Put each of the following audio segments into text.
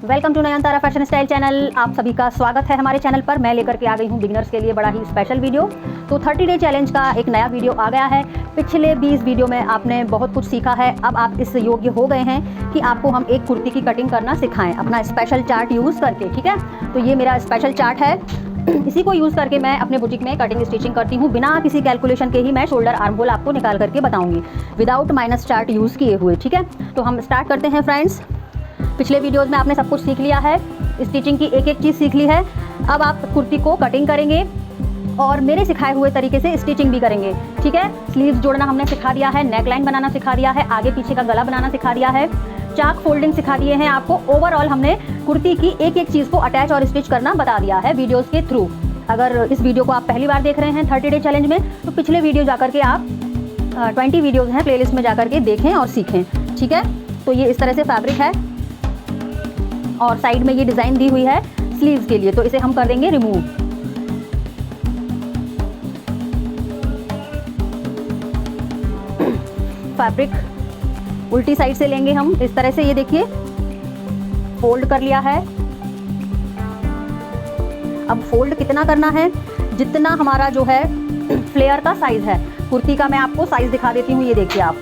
Welcome to Nayantara fashion style channel. आप सभी का स्वागत है हमारे चैनल पर। मैं लेकर के आ गई हूँ बिगिनर्स के लिए बड़ा ही स्पेशल वीडियो। तो 30 डे चैलेंज का एक नया वीडियो आ गया है। पिछले 20 वीडियो में आपने बहुत कुछ सीखा है। अब आप इस योग्य हो गए हैं कि आपको हम एक कुर्ती की कटिंग करना सिखाएं अपना स्पेशल चार्ट यूज़ करके। ठीक है, तो ये मेरा स्पेशल चार्ट है। इसी को यूज़ करके मैं अपने बुटीक में कटिंग स्टिचिंग करती हूँ। बिना किसी कैलकुलेशन के ही मैं शोल्डर आर्म होल आपको निकाल करके बताऊँगी, विदाउट माइनस चार्ट यूज़ किए हुए। ठीक है, तो हम स्टार्ट करते हैं फ्रेंड्स। पिछले वीडियोस में आपने सब कुछ सीख लिया है, स्टिचिंग की एक एक चीज़ सीख ली है। अब आप कुर्ती को कटिंग करेंगे और मेरे सिखाए हुए तरीके से स्टिचिंग भी करेंगे। ठीक है, स्लीव्स जोड़ना हमने सिखा दिया है, नेक लाइन बनाना सिखा दिया है, आगे पीछे का गला बनाना सिखा दिया है, चाक फोल्डिंग सिखा दिए हैं आपको। ओवरऑल हमने कुर्ती की एक एक चीज़ को अटैच और स्टिच करना बता दिया है वीडियोज़ के थ्रू। अगर इस वीडियो को आप पहली बार देख रहे हैं 30 डे चैलेंज में, तो पिछले वीडियो जाकर के आप 20 वीडियोज़ हैं प्लेलिस्ट में जाकर के देखें और सीखें। ठीक है, तो ये इस तरह से फैब्रिक है और साइड में ये डिज़ाइन दी हुई है स्लीव्स के लिए, तो इसे हम कर देंगे रिमूव। फैब्रिक उल्टी साइड से लेंगे हम इस तरह से। ये देखिए, फोल्ड कर लिया है। अब फोल्ड कितना करना है, जितना हमारा जो है फ्लेयर का साइज है। कुर्ती का मैं आपको साइज दिखा देती हूँ। ये देखिए आप,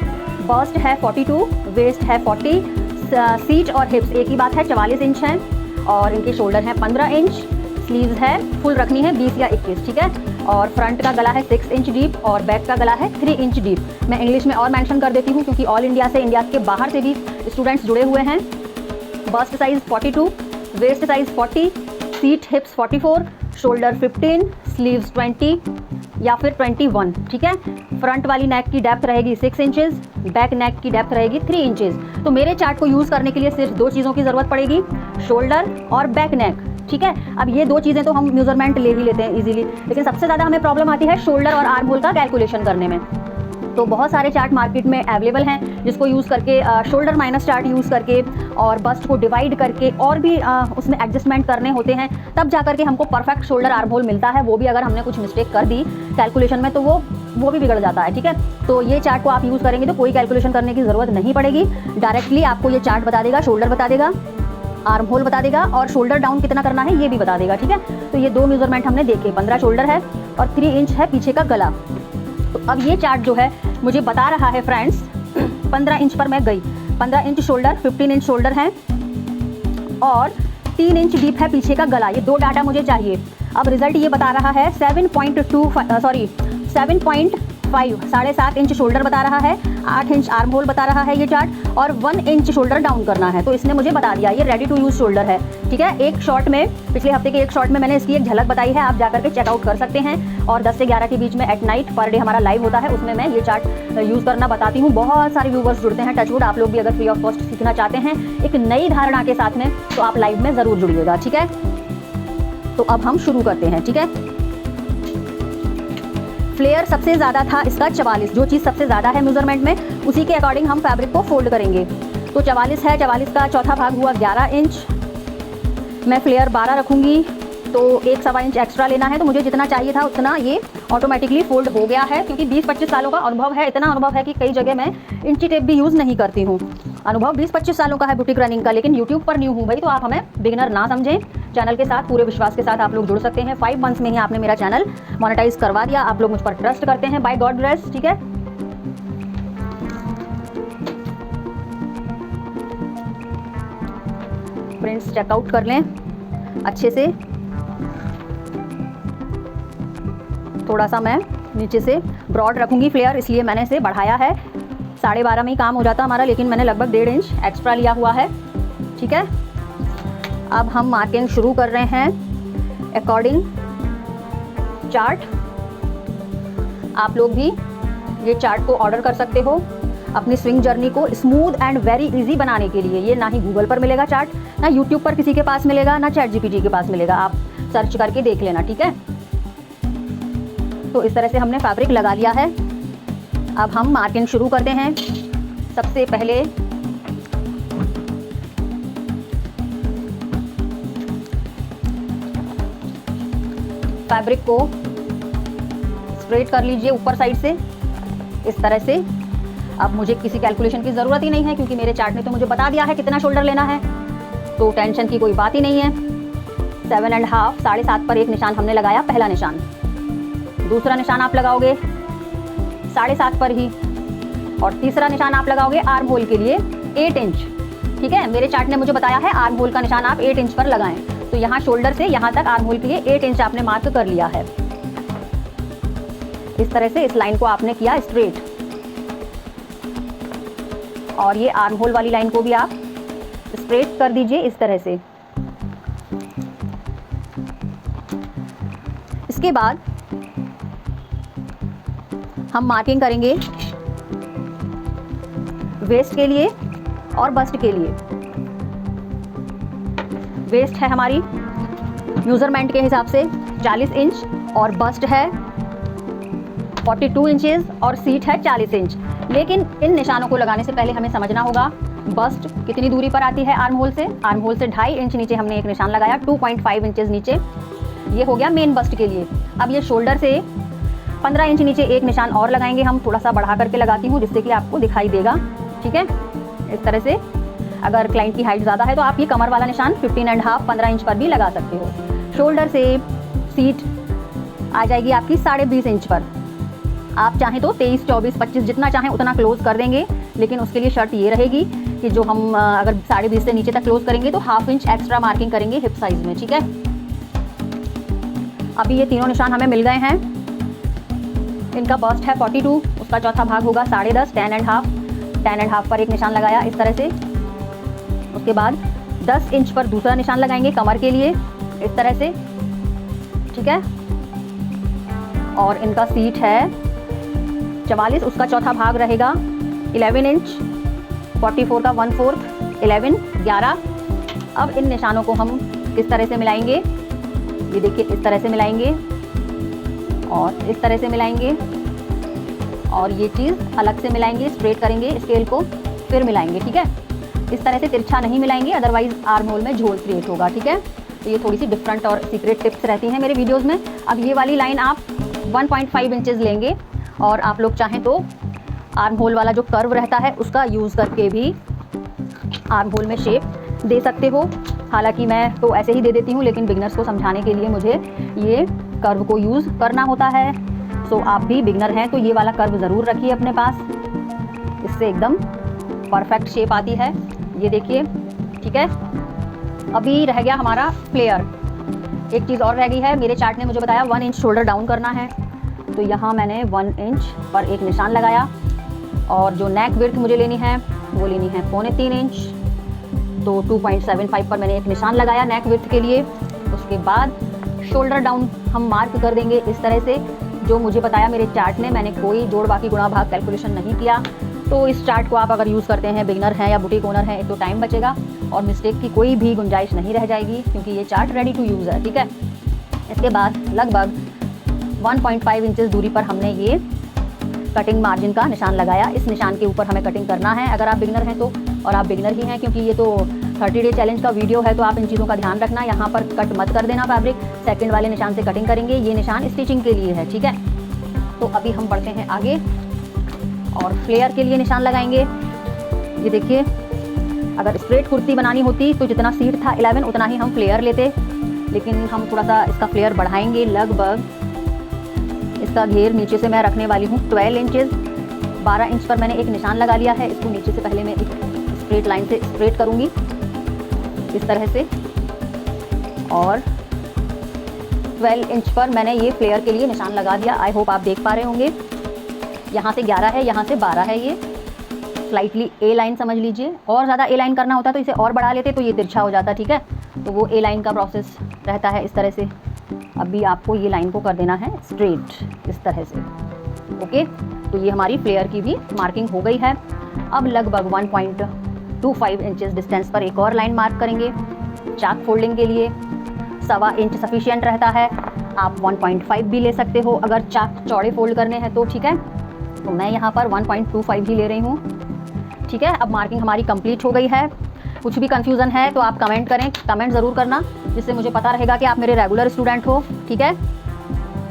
बस्ट है 42, वेस्ट है 40, सीट और हिप्स एक ही बात है 44 इंच है और इनके शोल्डर हैं 15 इंच। स्लीव्स है फुल रखनी है 20 या 21। ठीक है, और फ्रंट का गला है 6 इंच डीप और बैक का गला है 3 इंच डीप। मैं इंग्लिश में और मेंशन कर देती हूँ क्योंकि ऑल इंडिया से, इंडिया के बाहर से भी स्टूडेंट्स जुड़े हुए हैं। Bust size 42, waist size 40, seat hips 44, shoulder 15, sleeves 20 या फिर 21। ठीक है, फ्रंट वाली नेक की डेप्थ रहेगी 6 इंचेस, बैक नेक की डेप्थ रहेगी 3 इंचेस। तो मेरे चार्ट को यूज़ करने के लिए सिर्फ 2 चीज़ों की ज़रूरत पड़ेगी, शोल्डर और बैक नेक। ठीक है, अब ये 2 चीज़ें तो हम मेजरमेंट ले ही लेते हैं इजीली, लेकिन सबसे ज़्यादा हमें प्रॉब्लम आती है शोल्डर और आर्म होल का कैलकुलेशन करने में। तो बहुत सारे चार्ट मार्केट में अवेलेबल हैं जिसको यूज़ करके शोल्डर माइनस चार्ट यूज़ करके और बस्ट को डिवाइड करके और भी उसमें एडजस्टमेंट करने होते हैं, तब जा करके हमको परफेक्ट शोल्डर आर्म होल मिलता है। वो भी अगर हमने कुछ मिस्टेक कर दी कैलकुलेशन में तो वो भी बिगड़ जाता है। ठीक है, तो ये चार्ट को आप यूज़ करेंगे तो कोई कैलकुलेशन करने की ज़रूरत नहीं पड़ेगी। डायरेक्टली आपको ये चार्ट बता देगा, शोल्डर बता देगा, आर्म होल बता देगा और शोल्डर डाउन कितना करना है ये भी बता देगा। ठीक है, तो ये 2 मेजरमेंट हमने देखे, 15 शोल्डर है और 3 इंच है पीछे का गला। तो अब ये चार्ट जो है मुझे बता रहा है फ्रेंड्स 15 इंच पर मैं गई, 15 इंच शोल्डर, 15 इंच शोल्डर है और 3 इंच डीप है पीछे का गला। ये 2 डाटा मुझे चाहिए। अब रिजल्ट ये बता रहा है 7.5 7.5 इंच शोल्डर बता रहा है, 8 इंच आर्म होल बता रहा है ये चार्ट और 1 इंच शोल्डर डाउन करना है। तो इसने मुझे बता दिया ये रेडी टू यूज़ शोल्डर है। ठीक है, एक शॉर्ट में, पिछले हफ्ते के एक शॉर्ट में मैंने इसकी एक झलक बताई है, आप जाकर के चेकआउट कर सकते हैं। और 10 से 11 के बीच में एट नाइट पर डे हमारा लाइव होता है, उसमें मैं ये चार्ट यूज़ करना बताती हूँ। बहुत सारे व्यूवर्स जुड़ते हैं। टचवुड आप लोग भी अगर फ्री ऑफ कॉस्ट सीखना चाहते हैं एक नई धारणा के साथ में, तो आप लाइव में ज़रूर जुड़िएगा। ठीक है, तो अब हम शुरू करते हैं। ठीक है, फ्लेयर सबसे ज़्यादा था इसका 44, जो चीज़ सबसे ज़्यादा है मेजरमेंट में उसी के अकॉर्डिंग हम फैब्रिक को फोल्ड करेंगे। तो 44 है, 44 का चौथा भाग हुआ 11 इंच। मैं फ्लेयर 12 रखूँगी तो 1.25 इंच एक्स्ट्रा लेना है। तो मुझे जितना चाहिए था उतना ये ऑटोमेटिकली फोल्ड हो गया है क्योंकि 20-25 सालों का अनुभव है। इतना अनुभव है कि कई जगह मैं इंची टेप भी यूज़ नहीं करती हूँ। अनुभव 20-25 सालों का है बुटीक रनिंग का, लेकिन यूट्यूब पर न्यू हूँ भाई, तो आप हमें बिगिनर ना समझें। चैनल के साथ पूरे विश्वास के साथ आप लोग जुड़ सकते हैं। 5 मंथ्स में ही आपने मेरा चैनल मोनेटाइज करवा दिया। आप लोग मुझ पर ट्रस्ट करते हैं, बाय गॉड ग्रेस। ठीक है, प्रिंट्स चेकआउट कर लें अच्छे से। थोड़ा सा मैं नीचे से ब्रॉड रखूंगी फ्लेयर, इसलिए मैंने इसे बढ़ाया है। 12.5 में ही काम हो जाता हमारा, लेकिन मैंने लगभग 1.5 इंच एक्स्ट्रा लिया हुआ है। ठीक है, अब हम मार्किंग शुरू कर रहे हैं अकॉर्डिंग चार्ट। आप लोग भी ये चार्ट को ऑर्डर कर सकते हो अपनी स्विंग जर्नी को स्मूथ एंड वेरी इजी बनाने के लिए। ये ना ही गूगल पर मिलेगा चार्ट, ना यूट्यूब पर किसी के पास मिलेगा, ना चैट जीपीटी के पास मिलेगा। आप सर्च करके देख लेना। ठीक है, तो इस तरह से हमने फैब्रिक लगा लिया है। अब हम मार्किंग शुरू करते हैं। सबसे पहले फैब्रिक को स्ट्रेट कर लीजिए ऊपर साइड से इस तरह से। अब मुझे किसी कैलकुलेशन की ज़रूरत ही नहीं है क्योंकि मेरे चार्ट ने तो मुझे बता दिया है कितना शोल्डर लेना है। तो टेंशन की कोई बात ही नहीं है। 7.5 7.5 पर एक निशान हमने लगाया, पहला निशान। दूसरा निशान आप लगाओगे 7.5 पर ही, और तीसरा निशान आप लगाओगे आर्म होल के लिए 8 इंच। ठीक है, मेरे चार्ट ने मुझे बताया है आर्म होल का निशान आप 8 इंच पर लगाएं। तो यहाँ शोल्डर से यहाँ तक आर्म होल के लिए 8 इंच आपने मार्क कर लिया है। इस तरह से इस लाइन को आपने किया स्ट्रेट, और ये आर्म होल वाली लाइन को भी आप स्ट्रेट कर दीजिए इस तरह से। इसके बाद हम मार्किंग करेंगे वेस्ट के लिए और बस्ट के लिए। वेस्ट है हमारी मेजरमेंट के हिसाब से 40 इंच, और बस्ट है 42 इंचेस, और सीट है 40 इंच। लेकिन इन निशानों को लगाने से पहले हमें समझना होगा बस्ट कितनी दूरी पर आती है आर्म होल से। आर्म होल से 2.5 इंच नीचे हमने एक निशान लगाया, 2.5 इंचेस नीचे। ये हो गया मेन बस्ट के लिए। अब ये शोल्डर से 15 इंच नीचे एक निशान और लगाएंगे हम, थोड़ा सा बढ़ा करके लगाती हूँ जिससे कि आपको दिखाई देगा। ठीक है, इस तरह से। अगर क्लाइंट की हाइट ज़्यादा है तो आप ये कमर वाला निशान 15.5 15 इंच पर भी लगा सकते हो। शोल्डर से सीट आ जाएगी आपकी 20.5 इंच पर। आप चाहें तो 23, 24, 25 जितना चाहें उतना क्लोज कर देंगे, लेकिन उसके लिए शर्त ये रहेगी कि जो हम अगर 20.5 से नीचे तक क्लोज करेंगे तो 1/2 इंच एक्स्ट्रा मार्किंग करेंगे हिप साइज में। ठीक है, अभी ये तीनों निशान हमें मिल गए हैं। इनका बस्ट है 42, उसका चौथा भाग होगा 10.5, 10.5 पर एक निशान लगाया इस तरह से। उसके बाद 10 इंच पर दूसरा निशान लगाएंगे कमर के लिए इस तरह से। ठीक है, और इनका सीट है 44, उसका चौथा भाग रहेगा 11 इंच, 44 का 1/4, 11, 11। अब इन निशानों को हम किस तरह से मिलाएंगे, ये देखिए इस तरह से मिलाएंगे और इस तरह से मिलाएंगे, और ये चीज़ अलग से मिलाएंगे, स्ट्रेट करेंगे स्केल को, फिर मिलाएंगे। ठीक है, इस तरह से तिरछा नहीं मिलाएंगे, अदरवाइज आर्म होल में झोल क्रिएट होगा। ठीक है, तो ये थोड़ी सी डिफरेंट और सीक्रेट टिप्स रहती हैं मेरे वीडियोस में। अब ये वाली लाइन आप 1.5 इंचेस लेंगे, और आप लोग चाहें तो आर्म होल वाला जो कर्व रहता है उसका यूज़ करके भी आर्म होल में शेप दे सकते हो। हालांकि मैं तो ऐसे ही दे देती हूँ, लेकिन बिगनर्स को समझाने के लिए मुझे ये कर्व को यूज़ करना होता है। सो आप भी बिगनर हैं तो ये वाला कर्व ज़रूर रखिए अपने पास, इससे एकदम परफेक्ट शेप आती है। ये देखिए। ठीक है, अभी रह गया हमारा फ्लेयर। एक चीज़ और रह गई है, मेरे चार्ट ने मुझे बताया 1 इंच शोल्डर डाउन करना है, तो यहाँ मैंने 1 इंच पर एक निशान लगाया, और जो नेक विड्थ मुझे लेनी है वो लेनी है 3.25 इंच, तो 2.75 पर मैंने एक निशान लगाया नेक विड्थ के लिए। उसके बाद शोल्डर डाउन हम मार्क कर देंगे इस तरह से, जो मुझे बताया मेरे चार्ट ने। मैंने कोई जोड़ बाकी गुणा भाग कैलकुलेशन नहीं किया। तो इस चार्ट को आप अगर यूज़ करते हैं, बिगनर हैं या बुटीक ओनर हैं, एक तो टाइम बचेगा और मिस्टेक की कोई भी गुंजाइश नहीं रह जाएगी, क्योंकि ये चार्ट रेडी टू यूज़ है। ठीक है, इसके बाद लगभग 1.5 इंचेस दूरी पर हमने ये कटिंग मार्जिन का निशान लगाया। इस निशान के ऊपर हमें कटिंग करना है अगर आप बिगनर हैं तो, और आप बिगनर ही हैं क्योंकि ये तो 30 डे चैलेंज का वीडियो है, तो आप इन चीज़ों का ध्यान रखना। यहाँ पर कट मत कर देना फैब्रिक, सेकंड वाले निशान से कटिंग करेंगे। ये निशान स्टिचिंग के लिए है। ठीक है, तो अभी हम बढ़ते हैं आगे और फ्लेयर के लिए निशान लगाएंगे। ये देखिए, अगर स्ट्रेट कुर्ती बनानी होती तो जितना सीट था 11 उतना ही हम फ्लेयर लेते, लेकिन हम थोड़ा सा इसका फ्लेयर बढ़ाएंगे। लगभग इसका घेर नीचे से मैं रखने वाली हूँ 12 इंचेस। 12 इंच पर मैंने एक निशान लगा लिया है। इसको नीचे से पहले मैं एक स्ट्रेट लाइन से स्ट्रेट करूँगी इस तरह से, और 12 इंच पर मैंने ये फ्लेयर के लिए निशान लगा दिया। आई होप आप देख पा रहे होंगे। यहाँ से 11 है, यहाँ से 12 है। ये स्लाइटली ए लाइन समझ लीजिए। और ज़्यादा ए लाइन करना होता तो इसे और बढ़ा लेते तो ये तिरछा हो जाता। ठीक है, तो वो ए लाइन का प्रोसेस रहता है इस तरह से। अभी आपको ये लाइन को कर देना है स्ट्रेट इस तरह से। ओके, तो ये हमारी फ्लेयर की भी मार्किंग हो गई है। अब लगभग 1.25 इंचेस डिस्टेंस पर एक और लाइन मार्क करेंगे चाक फोल्डिंग के लिए। 1.25 इंच सफिशिएंट रहता है, आप 1.5 भी ले सकते हो अगर चाक चौड़े फोल्ड करने हैं तो। ठीक है, तो मैं यहाँ पर 1.25 ही ले रही हूँ। ठीक है, अब मार्किंग हमारी कंप्लीट हो गई है। कुछ भी कंफ्यूजन है तो आप कमेंट करें, कमेंट ज़रूर करना, जिससे मुझे पता रहेगा कि आप मेरे रेगुलर स्टूडेंट हो। ठीक है,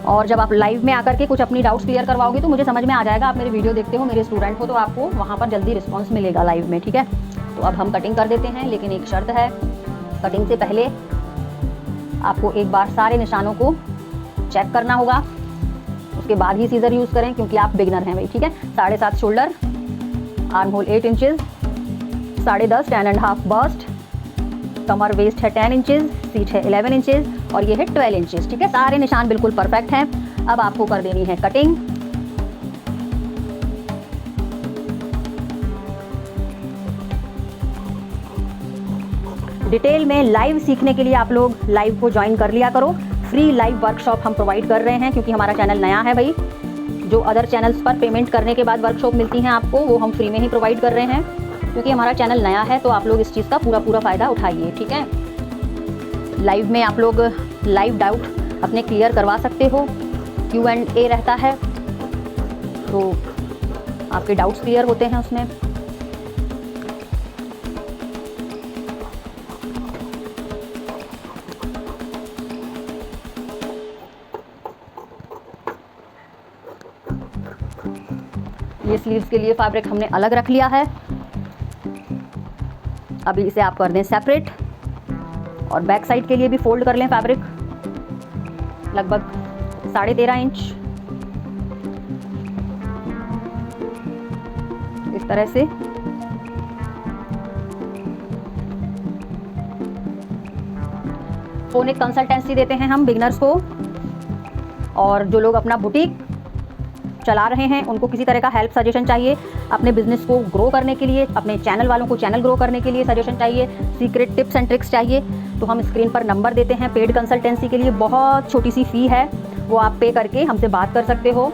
और जब आप लाइव में आकर के कुछ अपनी डाउट्स क्लियर करवाओगे तो मुझे समझ में आ जाएगा आप मेरे वीडियो देखते हो, मेरे स्टूडेंट हो, तो आपको वहाँ पर जल्दी रिस्पॉन्स मिलेगा लाइव में। ठीक है, तो अब हम कटिंग कर देते हैं, लेकिन एक शर्त है, कटिंग से पहले आपको एक बार सारे निशानों को चेक करना होगा, उसके बाद ही सीजर यूज़ करें क्योंकि आप बिगनर हैं भाई, ठीक है। 7.5 shoulder, arm hole 8 inches, 10.5 10.5 bust, कमर वेस्ट है 10 इंचेस, सीट है 11 इंचेस और ये है 12 इंचेस, ठीक है। सारे निशान बिल्कुल परफेक्ट हैं। अब आपको कर देनी है कटिंग। डिटेल में लाइव सीखने के लिए आप लोग लाइव को ज्वाइन कर लिया करो। फ्री लाइव वर्कशॉप हम प्रोवाइड कर रहे हैं क्योंकि हमारा चैनल नया है भाई। जो अदर चैनल्स पर पेमेंट करने के बाद वर्कशॉप मिलती हैं आपको, वो हम फ्री में ही प्रोवाइड कर रहे हैं क्योंकि हमारा चैनल नया है। तो आप लोग इस चीज़ का पूरा फ़ायदा उठाइए, ठीक है। लाइव में आप लोग लाइव डाउट अपने क्लियर करवा सकते हो, Q&A रहता है तो आपके डाउट्स क्लियर होते हैं उसमें। ये स्लीव्स के लिए फैब्रिक हमने अलग रख लिया है। अभी इसे आप कर दें सेपरेट और बैक साइड के लिए भी फोल्ड कर लें फैब्रिक लगभग 13.5 इंच इस तरह से। फोनिक कंसल्टेंसी देते हैं हम बिगनर्स को, और जो लोग अपना बुटीक चला रहे हैं उनको किसी तरह का हेल्प सजेशन चाहिए, अपने बिजनेस को ग्रो करने के लिए, अपने चैनल वालों को चैनल ग्रो करने के लिए सजेशन चाहिए, सीक्रेट टिप्स एंड ट्रिक्स चाहिए, तो हम स्क्रीन पर नंबर देते हैं। पेड कंसल्टेंसी के लिए बहुत छोटी सी फ़ी है, वो आप पे करके हमसे बात कर सकते हो।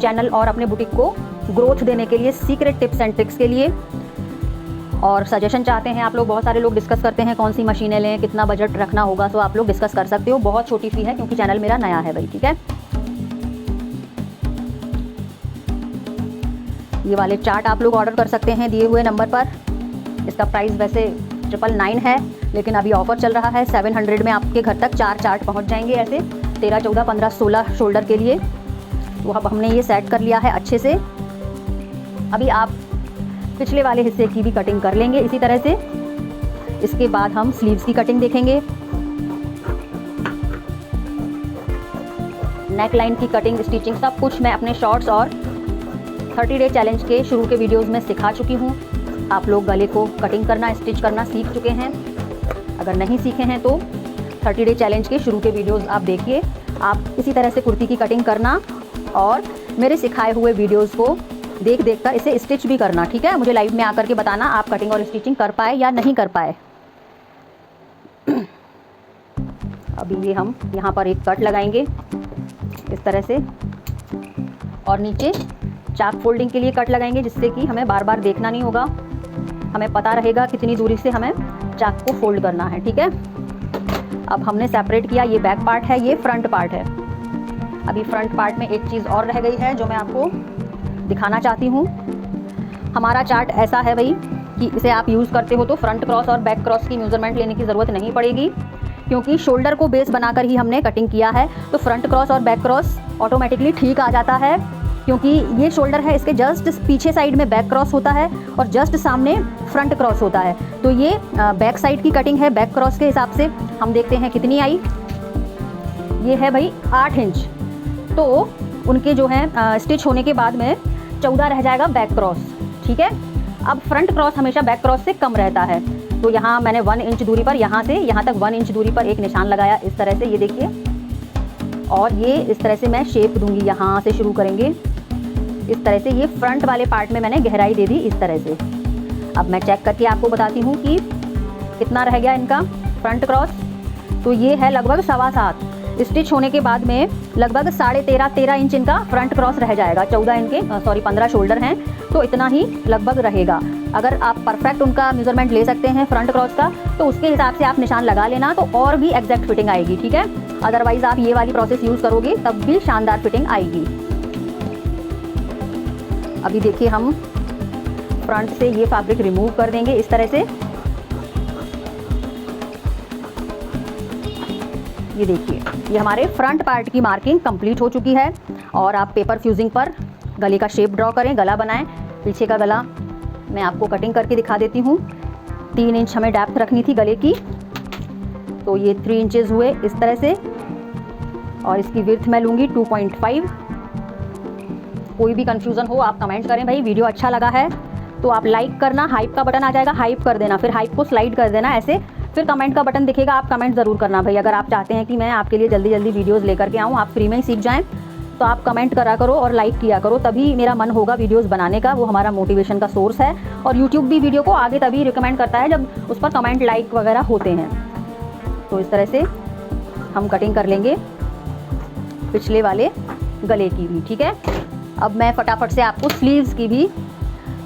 चैनल और अपने बुटीक को ग्रोथ देने के लिए, सीक्रेट टिप्स एंड ट्रिक्स के लिए, और सजेशन चाहते हैं आप लोग। बहुत सारे लोग डिस्कस करते हैं कौन सी मशीनें लें, कितना बजट रखना होगा, तो आप लोग डिस्कस कर सकते हो। बहुत छोटी फ़ी है क्योंकि चैनल मेरा नया है भाई, ठीक है। ये वाले चार्ट आप लोग ऑर्डर कर सकते हैं दिए हुए नंबर पर। इसका प्राइस वैसे 999 है, लेकिन अभी ऑफर चल रहा है। 700 में आपके घर तक 4 चार्ट पहुंच जाएंगे, ऐसे 13, 14, 15, 16 शोल्डर के लिए। तो अब हमने ये सेट कर लिया है अच्छे से। अभी आप पिछले वाले हिस्से की भी कटिंग कर लेंगे इसी तरह से। इसके बाद हम स्लीव्स की कटिंग देखेंगे। नेक लाइन की कटिंग, स्टिचिंग, सब कुछ मैं अपने शॉर्ट्स और 30 डे चैलेंज के शुरू के वीडियोस में सिखा चुकी हूँ। आप लोग गले को कटिंग करना, स्टिच करना सीख चुके हैं। अगर नहीं सीखे हैं तो 30 डे चैलेंज के शुरू के वीडियोस आप देखिए। आप इसी तरह से कुर्ती की कटिंग करना और मेरे सिखाए हुए वीडियोस को देख कर इसे स्टिच भी करना, ठीक है। मुझे लाइव में आकर के बताना आप कटिंग और स्टिचिंग कर पाए या नहीं कर पाए। अभी ये हम यहाँ पर एक कट लगाएंगे इस तरह से, और नीचे चाक फोल्डिंग के लिए कट लगाएंगे, जिससे कि हमें बार बार देखना नहीं होगा, हमें पता रहेगा कितनी दूरी से हमें चाक को फोल्ड करना है, ठीक है। अब हमने सेपरेट किया, ये बैक पार्ट है, ये फ्रंट पार्ट है। अभी फ्रंट पार्ट में एक चीज़ और रह गई है जो मैं आपको दिखाना चाहती हूँ। हमारा चार्ट ऐसा है भाई कि इसे आप यूज़ करते हो तो फ्रंट क्रॉस और बैक क्रॉस की मेजरमेंट लेने की ज़रूरत नहीं पड़ेगी, क्योंकि शोल्डर को बेस बनाकर ही हमने कटिंग किया है। तो फ्रंट क्रॉस और बैक क्रॉस ऑटोमेटिकली ठीक आ जाता है, क्योंकि ये शोल्डर है, इसके जस्ट पीछे साइड में बैक क्रॉस होता है और जस्ट सामने फ्रंट क्रॉस होता है। तो ये बैक साइड की कटिंग है। बैक क्रॉस के हिसाब से हम देखते हैं कितनी आई। ये है भाई 8 इंच। तो उनके जो है स्टिच होने के बाद में 14 रह जाएगा बैक क्रॉस, ठीक है। अब फ्रंट क्रॉस हमेशा बैक क्रॉस से कम रहता है। तो यहाँ मैंने 1 इंच दूरी पर, यहाँ से यहाँ तक 1 इंच दूरी पर एक निशान लगाया इस तरह से, ये देखिए। और ये इस तरह से मैं शेप दूंगी, यहाँ से शुरू करेंगे इस तरह से। ये फ्रंट वाले पार्ट में मैंने गहराई दे दी इस तरह से। अब मैं चेक करके आपको बताती हूँ कि कितना रह गया इनका फ्रंट क्रॉस। तो ये है लगभग 7.25। स्टिच होने के बाद में लगभग 13.5 इंच इनका फ्रंट क्रॉस रह जाएगा। 15 शोल्डर हैं, तो इतना ही लगभग रहेगा। अगर आप परफेक्ट उनका मेजरमेंट ले सकते हैं फ्रंट क्रॉस का, तो उसके हिसाब से आप निशान लगा लेना, तो और भी एग्जैक्ट फिटिंग आएगी, ठीक है। अदरवाइज आप ये वाली प्रोसेस यूज़ करोगे तब भी शानदार फिटिंग आएगी। अभी देखिए हम फ्रंट से ये फैब्रिक रिमूव कर देंगे इस तरह से। ये देखिए, ये हमारे फ्रंट पार्ट की मार्किंग कंप्लीट हो चुकी है। और आप पेपर फ्यूजिंग पर गले का शेप ड्रॉ करें, गला बनाएं। पीछे का गला मैं आपको कटिंग करके दिखा देती हूँ। 3 इंच हमें डेप्थ रखनी थी गले की, तो ये 3 इंचेस हुए इस तरह से, और इसकी विड्थ मैं लूँगी 2.5। कोई भी कन्फ्यूज़न हो आप कमेंट करें भाई। वीडियो अच्छा लगा है तो आप लाइक करना, हाइप का बटन आ जाएगा, हाइप कर देना, फिर हाइप को स्लाइड कर देना ऐसे, फिर कमेंट का बटन दिखेगा, आप कमेंट ज़रूर करना भाई। अगर आप चाहते हैं कि मैं आपके लिए जल्दी जल्दी वीडियोज़ लेकर के आऊँ, आप फ्री में ही सीख जाएँ, तो आप कमेंट करा करो और लाइक किया करो, तभी मेरा मन होगा वीडियोस बनाने का। वो हमारा मोटिवेशन का सोर्स है। और यूट्यूब भी वीडियो को आगे तभी रिकमेंड करता है जब उस पर कमेंट लाइक वगैरह होते हैं। तो इस तरह से हम कटिंग कर लेंगे पिछले वाले गले की भी, ठीक है। अब मैं फटाफट से आपको स्लीव्स की भी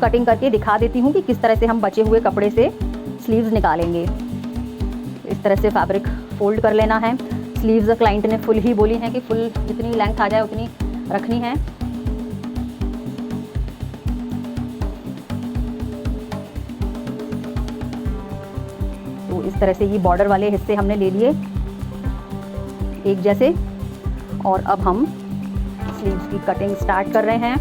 कटिंग करके दिखा देती हूँ कि किस तरह से हम बचे हुए कपड़े से स्लीव्स निकालेंगे। इस तरह से फैब्रिक फोल्ड कर लेना है। स्लीव्स क्लाइंट ने फुल ही बोली हैं कि फुल जितनी लेंथ आ जाए उतनी रखनी है। तो इस तरह से ये बॉर्डर वाले हिस्से हमने ले लिए एक जैसे, और अब हम स्लीव्स की कटिंग स्टार्ट कर रहे हैं।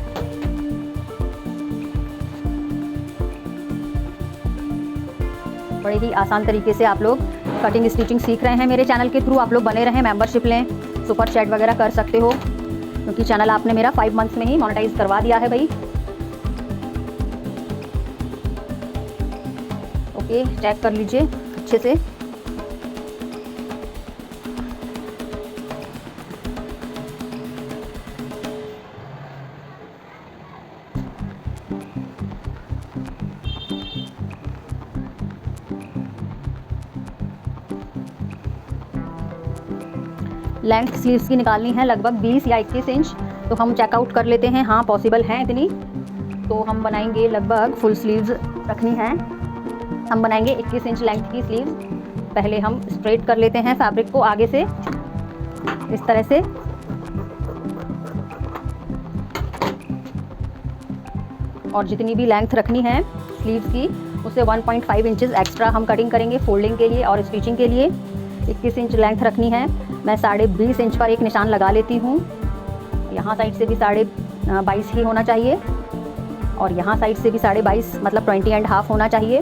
बड़े ही आसान तरीके से आप लोग कटिंग स्टिचिंग सीख रहे हैं मेरे चैनल के थ्रू। आप लोग बने रहें, मेंबरशिप लें, सुपर चैट वगैरह कर सकते हो, क्योंकि चैनल आपने मेरा 5 मंथ्स में ही मोनेटाइज करवा दिया है भाई। ओके, चेक कर लीजिए अच्छे से। लेंथ स्लीव्स की निकालनी है लगभग 20 या 21 इंच। तो हम चेकआउट कर लेते हैं, हाँ पॉसिबल है इतनी। तो हम बनाएंगे लगभग फुल स्लीव्स रखनी है, हम बनाएंगे 21 इंच लेंथ की स्लीव्स। पहले हम स्ट्रेट कर लेते हैं फैब्रिक को आगे से इस तरह से, और जितनी भी लेंथ रखनी है स्लीव्स की उससे 1.5 इंचेस एक्स्ट्रा हम कटिंग करेंगे फोल्डिंग के लिए और स्टिचिंग के लिए। 21 इंच लेंथ रखनी है। मैं 20.5 इंच पर एक निशान लगा लेती हूँ। यहाँ साइड से भी 22.5 ही होना चाहिए, और यहाँ साइड से भी 22.5 मतलब 20.5 होना चाहिए।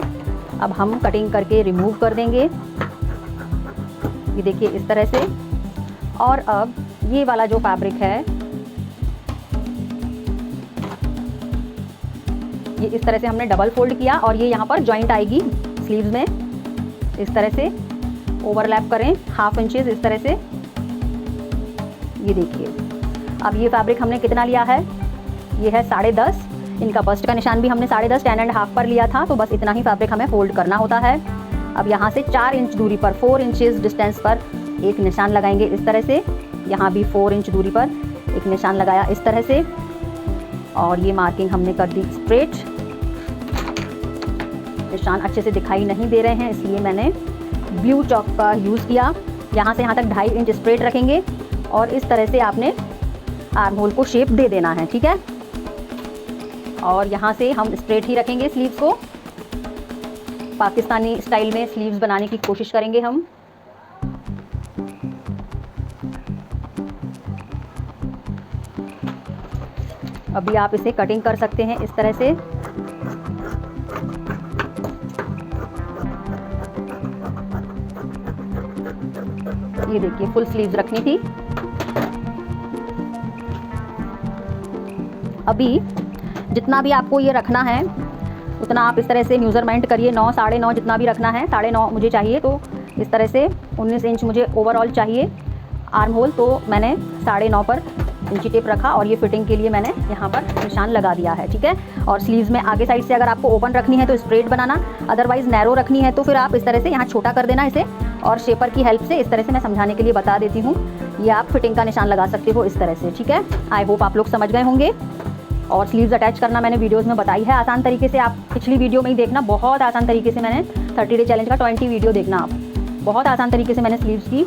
अब हम कटिंग करके रिमूव कर देंगे, ये देखिए इस तरह से। और अब ये वाला जो फैब्रिक है ये इस तरह से हमने डबल फोल्ड किया, और ये यहाँ पर जॉइंट आएगी स्लीव्स में। इस तरह से ओवरलैप करें 1/2 इंचेस इस तरह से, ये देखिए। अब ये फैब्रिक हमने कितना लिया है, ये है 10.5। इनका बस्ट का निशान भी हमने 10.5 10.5 पर लिया था, तो बस इतना ही फैब्रिक हमें फोल्ड करना होता है। अब यहाँ से 4 इंच दूरी पर 4 इंचेस डिस्टेंस पर एक निशान लगाएंगे इस तरह से। यहाँ भी 4 इंच दूरी पर एक निशान लगाया इस तरह से, और ये मार्किंग हमने कर दी स्ट्रेट। निशान अच्छे से दिखाई नहीं दे रहे हैं इसलिए मैंने ब्लू चॉक का यूज़ किया। यहाँ से यहाँ तक 2.5 इंच स्ट्रेट रखेंगे, और इस तरह से आपने आर्म होल को शेप दे देना है, ठीक है। और यहाँ से हम स्ट्रेट ही रखेंगे स्लीव्स को। पाकिस्तानी स्टाइल में स्लीव्स बनाने की कोशिश करेंगे हम। अभी आप इसे कटिंग कर सकते हैं इस तरह से। ये देखिए फुल स्लीव्स रखनी थी। अभी जितना भी आपको ये रखना है उतना आप इस तरह से मेजरमेंट करिए। 9 9.5 जितना भी रखना है, 9.5 मुझे चाहिए, तो इस तरह से 19 इंच मुझे ओवरऑल चाहिए आर्म होल। तो मैंने 9.5 पर इंची टेप रखा, और ये फिटिंग के लिए मैंने यहाँ पर निशान लगा दिया है, ठीक है। और स्लीव्स में आगे साइड से अगर आपको ओपन रखनी है तो स्ट्रेट बनाना, अदरवाइज नैरो रखनी है तो फिर आप इस तरह से यहाँ छोटा कर देना इसे, और शेपर की हेल्प से इस तरह से मैं समझाने के लिए बता देती हूँ। ये आप फिटिंग का निशान लगा सकते हो इस तरह से, ठीक है। आई होप आप लोग समझ गए होंगे। और स्लीव्स अटैच करना मैंने वीडियोज़ में बताई है आसान तरीके से। आप पिछली वीडियो में ही देखना, बहुत आसान तरीके से मैंने 30 डे चैलेंज का 20 वीडियो देखना आप। बहुत आसान तरीके से मैंने स्लीव्स की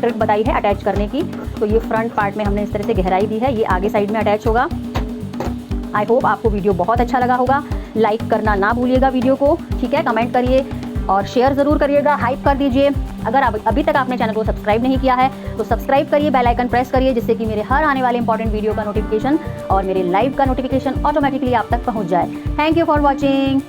ट्रिक बताई है अटैच करने की। तो ये फ्रंट पार्ट में हमने इस तरह से गहराई दी है, ये आगे साइड में अटैच होगा। आई होप आपको वीडियो बहुत अच्छा लगा होगा। लाइक करना ना भूलिएगा वीडियो को, ठीक है। कमेंट करिए और शेयर ज़रूर करिएगा, हाइप कर दीजिए। अगर अभी तक आपने चैनल को सब्सक्राइब नहीं किया है तो सब्सक्राइब करिए, बेल आइकन प्रेस करिए, जिससे कि मेरे हर आने वाले इंपॉर्टेंट वीडियो का नोटिफिकेशन और मेरे लाइव का नोटिफिकेशन ऑटोमेटिकली आप तक पहुंच जाए। Thank you for watching.